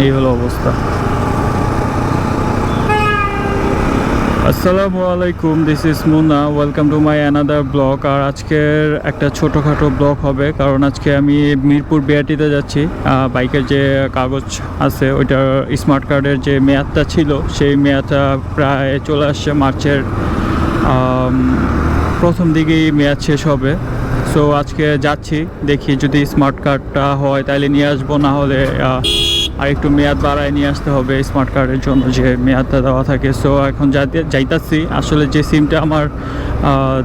এই হলো অবস্থা। আসসালামু আলাইকুম, this is Munna, welcome to my another blog. আর আজকের একটা ছোটোখাটো ব্লগ হবে, কারণ আজকে আমি মিরপুর বিআরটিতে যাচ্ছি। বাইকের যে কাগজ আছে ওইটার স্মার্ট কার্ডের যে মেয়াদটা ছিল সেই মেয়াদটা প্রায় চলে আসছে। মার্চের প্রথম দিকেই মেয়াদ শেষ হবে। সো আজকে যাচ্ছি, দেখি যদি স্মার্ট কার্ডটা হয় তাহলে নিয়ে আসবো, না হলে আর একটু মেয়াদ বাড়ায় নিয়ে আসতে হবে স্মার্ট কার্ডের জন্য যে মেয়াদটা দেওয়া থাকে। সো এখন যাইতাছি। আসলে যে সিমটা আমার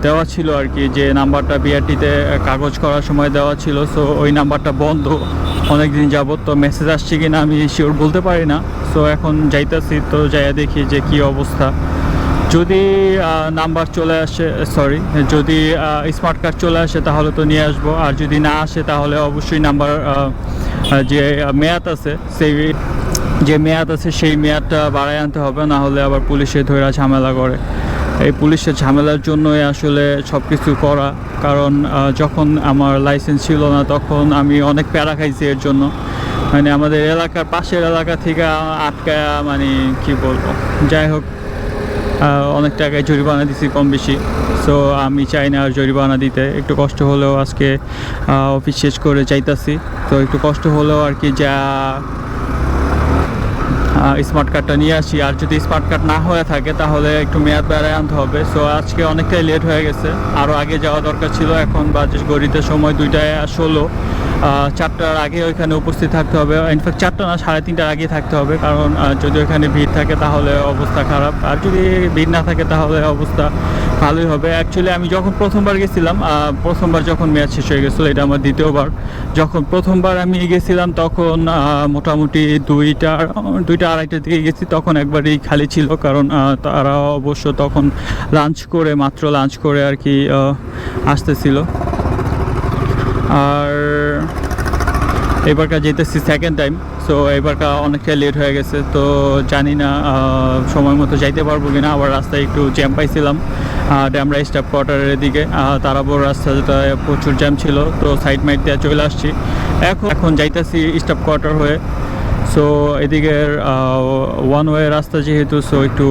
দেওয়া ছিল আর কি, যে নাম্বারটা বিআরটিতে কাগজ করার সময় দেওয়া ছিল, সো ওই নাম্বারটা বন্ধ অনেক দিন যাবত। তো মেসেজ আসছে কি না আমি শিওর বলতে পারি না। সো এখন যাইতাছি, তো যাইয়া দেখি যে কী অবস্থা। যদি নাম্বার চলে আসে, সরি, যদি স্মার্ট কার্ড চলে আসে তাহলে তো নিয়ে আসবো, আর যদি না আসে তাহলে অবশ্যই নাম্বার যে মেয়াদ আছে সেই মেয়াদটা বাড়ায় আনতে হবে, না হলে আবার পুলিশে ধরে ঝামেলা করে। এই পুলিশের ঝামেলার জন্যই আসলে সব কিছু করা। কারণ যখন আমার লাইসেন্স ছিল না তখন আমি অনেক প্যারা খাইছি এর জন্য। মানে আমাদের এলাকার পাশের এলাকা থেকে আটকায়া, মানে কি বলবো, যাই হোক, অনেক টাকায় জরিমানা দিছি কম বেশি। সো আমি চাই না আর জরিমানা দিতে। একটু কষ্ট হলেও আজকে অফিস শেষ করে যাইতাছি, তো একটু কষ্ট হলেও আর কি যা স্মার্ট কার্ডটা নিয়ে আসি। আর যদি স্মার্ট কার্ড না হয়ে থাকে তাহলে একটু মেয়াদ বাড়ায় আনতে হবে। সো আজকে অনেকটাই লেট হয়ে গেছে, আরও আগে যাওয়া দরকার ছিল। এখন বাজে ঘড়িতে সময় 2:16। 4টার আগে ওইখানে উপস্থিত থাকতে হবে। ইনফ্যাক্ট 4টা না, 3:30টার আগে থাকতে হবে, কারণ যদি ওইখানে ভিড় থাকে তাহলে অবস্থা খারাপ, আর যদি ভিড় না থাকে তাহলে অবস্থা ভালোই হবে। অ্যাকচুয়ালি আমি যখন প্রথমবার গেছিলাম, প্রথমবার যখন মেয়াদ শেষ হয়ে গেছিলো, এটা আমার দ্বিতীয়বার। যখন প্রথমবার আমি গেছিলাম তখন মোটামুটি 2:30টার দিকে গেছি, তখন একবারই খালি ছিল, কারণ তারা অবশ্য তখন মাত্র লাঞ্চ করে আর কি আসতেছিল। আর এবারকার যেতেছি সেকেন্ড টাইম, সো এবারকার অনেকটা লেট হয়ে গেছে। তো জানি না সময় মতো যাইতে পারবো কিনা। আবার রাস্তায় একটু জ্যাম পাইছিলাম ড্যামরা স্টাফ কোয়ার্টারের দিকে। তারাবড় রাস্তাটা প্রচুর জ্যাম ছিল, তো সাইড মাইড দিয়ে চলে আসছি। এখন যাইতেছি স্টাফ কোয়ার্টার হয়ে। সো এদিকের ওয়ান ওয়ে রাস্তা যেহেতু, সো একটু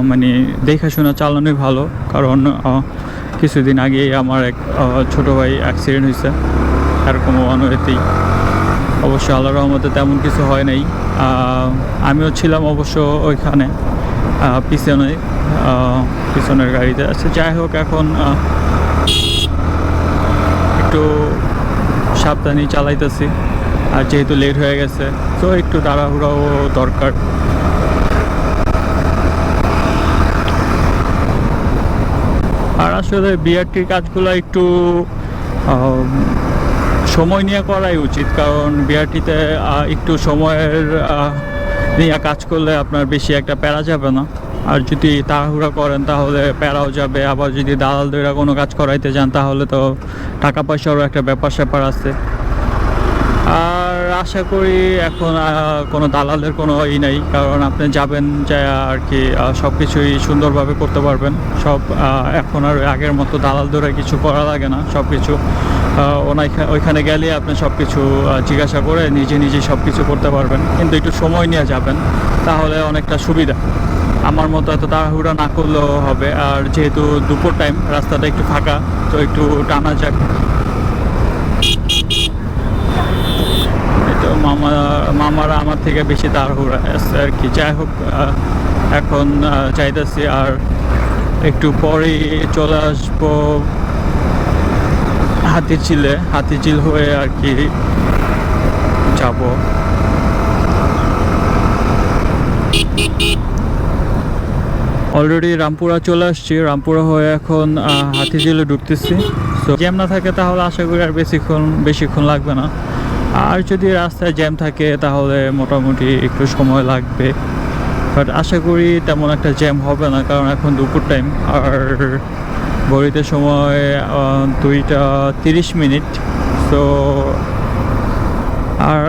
মানে দেখাশোনা চালানোই ভালো, কারণ কিছুদিন আগেই আমার এক ছোটো ভাই অ্যাক্সিডেন্ট হয়েছে এরকম ওয়ান ওয়েতেই। অবশ্য আল্লাহর রহমতে তেমন কিছু হয় নাই। আমিও ছিলাম অবশ্য ওইখানে পিছনের গাড়িতে আছে। যাই হোক, এখন একটু সাবধানে চালাইতেছি, আর যেহেতু লেট হয়ে গেছে তো একটু তাড়াহুড়াও দরকার। আর আসলে বিআরটির কাজগুলো একটু সময় নিয়ে করাই উচিত, কারণ বিআরটিতে একটু সময়ের নিয়ে কাজ করলে আপনার বেশি একটা প্যারা যাবে না। আর যদি তাড়াহুড়া করেন তাহলে প্যারাও যাবে। আবার যদি দালালদেরা কোনো কাজ করাইতে যান তাহলে তো টাকা পয়সারও একটা ব্যাপার স্যাপার আছে। আর আশা করি এখন কোনো দালালের কোনো নাই, কারণ আপনি যাবেন যায় আর কি সব কিছুই সুন্দরভাবে করতে পারবেন। সব এখন আর আগের মতো দালাল ধরে কিছু করা লাগে না। সব কিছু ওইখানে গেলে আপনি সব কিছু জিজ্ঞাসা করে নিজে সব কিছু করতে পারবেন, কিন্তু একটু সময় নিয়ে যাবেন, তাহলে অনেকটা সুবিধা। আমার মতো এত তাড়াহুড়া না করলেও হবে। আর যেহেতু দুপুর টাইম, রাস্তাটা একটু ফাঁকা, তো একটু টানা যাক। তো মামারা আমার থেকে বেশি তাড়াহুড়া আছে আর কি। যাই হোক, এখন চাইতেছি আর একটু পরেই চলে আসবো হাতিঝিল হয়ে আর কি যাব। অলরেডি রামপুরা চলে আসছি, রামপুরা হয়ে এখন হাতিঝিলে ঢুকতেছি। সো জ্যাম না থাকে তাহলে আশা করি আর বেশিক্ষণ লাগবে না। আর যদি রাস্তায় জ্যাম থাকে তাহলে মোটামুটি একটু সময় লাগবে, বাট আশা করি তেমন একটা জ্যাম হবে না, কারণ এখন দুপুর টাইম। আর ঘড়িতে সময় 2:30। সো আর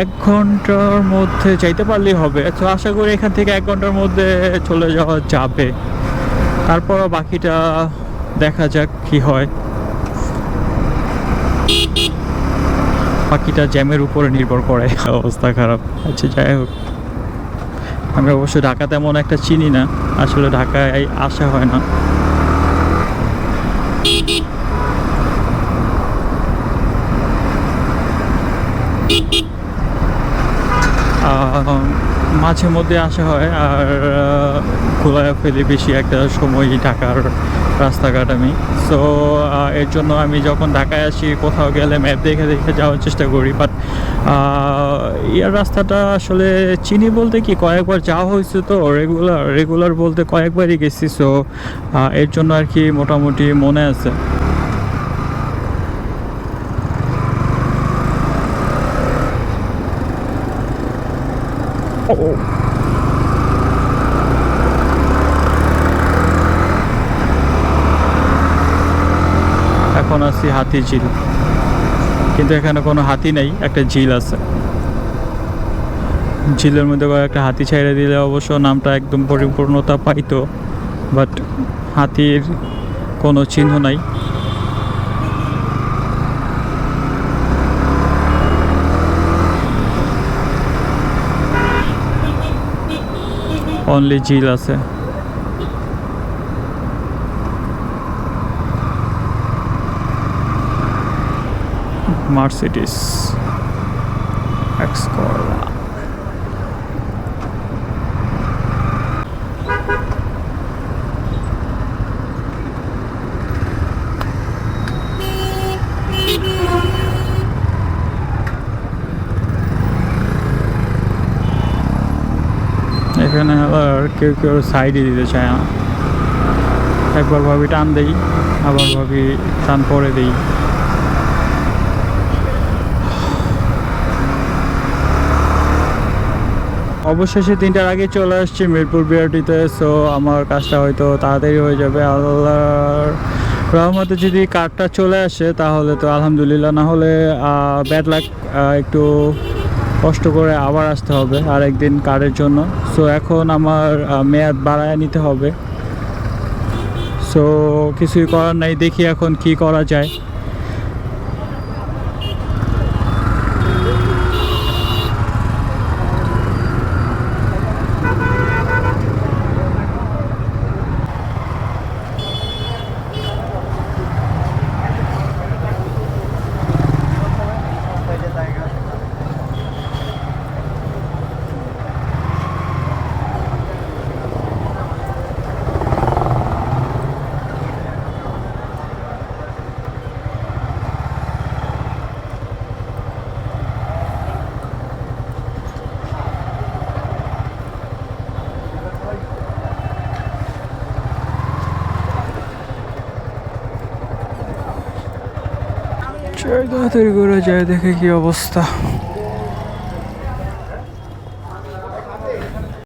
1 ঘন্টার মধ্যে যাইতে পারলেই হবে। তো আশা করি এখান থেকে 1 ঘন্টার মধ্যে চলে যাওয়া যাবে। তারপর বাকিটা দেখা যাক কি হয়। বাকিটা জ্যামের উপরে নির্ভর করে। অবস্থা খারাপ। আচ্ছা, যাই হোক, আমি অবশ্য ঢাকা তেমন একটা চিনি না, আসলে ঢাকায় আসা হয় না। মাঝে মধ্যে আসা হয়, আর ঘোরায় ফেলি বেশি একটা সময় ঢাকার রাস্তাঘাট আমি। সো এর জন্য আমি যখন ঢাকায় আসি কোথাও গেলে ম্যাপ দেখে দেখে যাওয়ার চেষ্টা করি। বাট ইয়ার রাস্তাটা আসলে চিনি বলতে কি কয়েকবার যাওয়া হয়েছে, তো রেগুলার বলতে কয়েকবারই গেছি। সো এর জন্য আর কি মোটামুটি মনে আছে। এখন আছি হাতি ঝিল, কিন্তু এখানে কোনো হাতি নেই, একটা ঝিল আছে। ঝিলের মধ্যে একটা হাতি ছেড়ে দিলে অবশ্য নামটা একদম পরিপূর্ণতা পাইতো, বাট হাতির কোনো চিহ্ন নাই। অনলি ঝিল আছে। Mercedes X Corolla. এখানে আবার কেউ কেউ সাইডে দিতে চায় না। একবার ভাবি টান দেই, আবার ভাবি টান পরে দেই। অবশেষে 3টার আগে চলে আসছি মিরপুর বিআরটিতে। সো আমার কাজটা হয়তো তাড়াতাড়ি হয়ে যাবে আল্লাহর রহমতে। যদি কারটা চলে আসে তাহলে তো আলহামদুলিল্লাহ, না হলে ব্যাড লাক, একটু কষ্ট করে আবার আসতে হবে আর একদিন কারের জন্য। সো এখন আমার মেয়াদ বাড়ায় নিতে হবে। সো কিছুই করার নাই, দেখি এখন কি করা যায়। তাড়াতাড়ি করে যায়, দেখে কি অবস্থা।